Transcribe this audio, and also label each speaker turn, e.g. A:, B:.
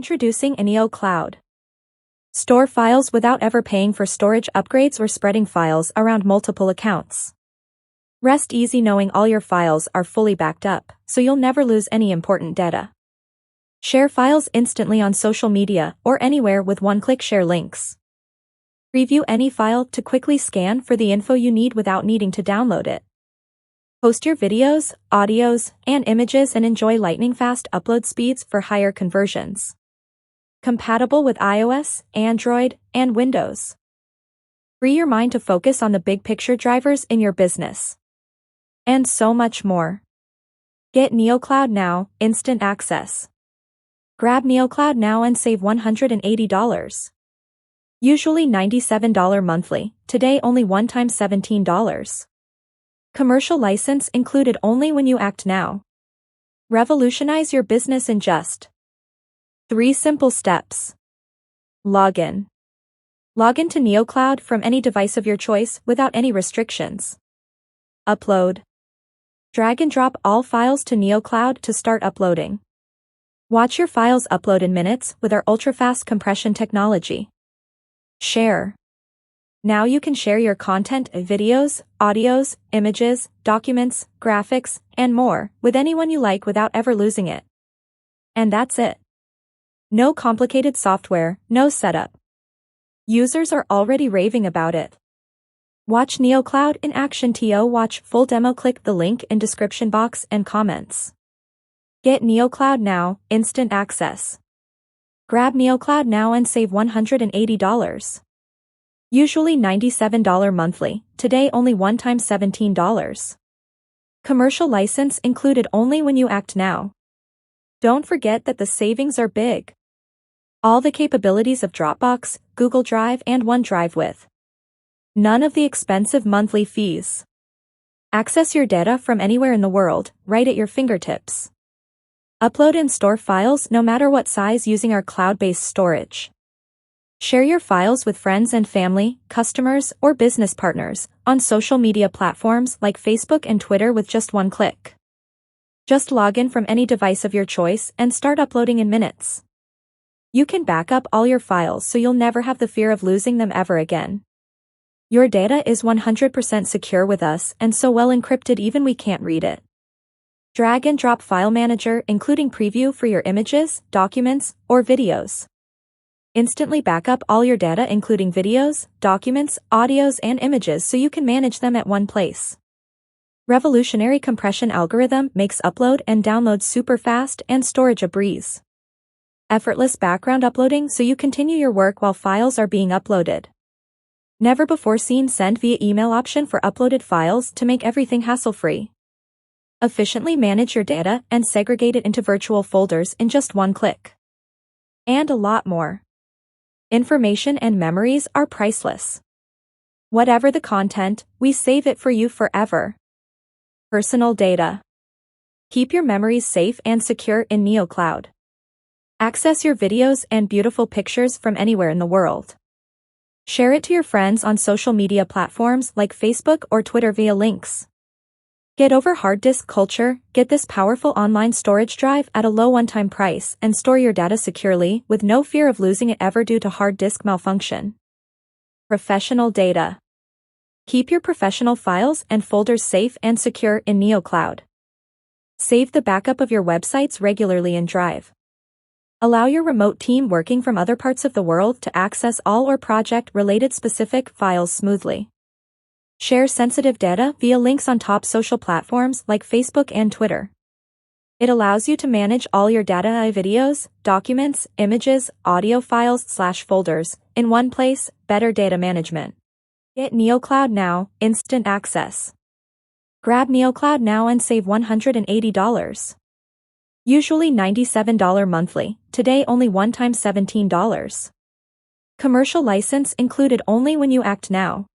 A: Introducing Neo Cloud. Store files without ever paying for storage upgrades or spreading files around multiple accounts. Rest easy knowing all your files are fully backed up, so you'll never lose any important data. Share files instantly on social media or anywhere with one-click share links. Preview any file to quickly scan for the info you need without needing to download it. Post your videos, audios, and images and enjoy lightning-fast upload speeds for higher conversions. Compatible with iOS, Android, and Windows. Free your mind to focus on the big picture drivers in your business. And so much more. Get NeoCloud now, instant access. Grab NeoCloud now and save $180. Usually $97 monthly, today only one time $17. Commercial license included only when you act now. Revolutionize your business in just 3 simple steps. Login. Log into NeoCloud from any device of your choice without any restrictions. Upload. Drag and drop all files to NeoCloud to start uploading. Watch your files upload in minutes with our ultra-fast compression technology. Share. Now you can share your content, videos, audios, images, documents, graphics, and more with anyone you like without ever losing it. And that's it. No complicated software, no setup. Users are already raving about it. Watch NeoCloud in action. To watch full demo, click the link in description box and comments. Get NeoCloud now, instant access. Grab NeoCloud now and save $180. Usually $97 monthly, today only one time $17. Commercial license included only when you act now. Don't forget that the savings are big. All the capabilities of DropBox, Google Drive and OneDrive with none of the expensive monthly fees. Access your data from anywhere in the world, right at your fingertips. Upload and store files no matter what size using our cloud-based storage. Share your files with friends and family, customers, or business partners on social media platforms like Facebook and Twitter with just one click. Just log in from any device of your choice and start uploading in minutes. You can back up all your files so you'll never have the fear of losing them ever again. Your data is 100% secure with us and so well encrypted even we can't read it. Drag and drop file manager including preview for your images, documents, or videos. Instantly back up all your data including videos, documents, audios and images so you can manage them at one place. Revolutionary compression algorithm makes upload and download super fast and storage a breeze. Effortless background uploading so you continue your work while files are being uploaded. Never before seen send via email option for uploaded files to make everything hassle-free. Efficiently manage your data and segregate it into virtual folders in just one click. And a lot more. Information and memories are priceless. Whatever the content, we save it for you forever. Personal data. Keep your memories safe and secure in NeoCloud. Access your videos and beautiful pictures from anywhere in the world. Share it to your friends on social media platforms like Facebook or Twitter via links. Get over hard disk culture, get this powerful online storage drive at a low one-time price and store your data securely with no fear of losing it ever due to hard disk malfunction. Professional data. Keep your professional files and folders safe and secure in NeoCloud. Save the backup of your websites regularly in Drive. Allow your remote team working from other parts of the world to access all or project-related specific files smoothly. Share sensitive data via links on top social platforms like Facebook and Twitter. It allows you to manage all your data, videos, documents, images, audio files/folders in one place, better data management. Get NeoCloud now, instant access. Grab NeoCloud now and save $180. Usually $97 monthly, today only one time $17. Commercial license included only when you act now.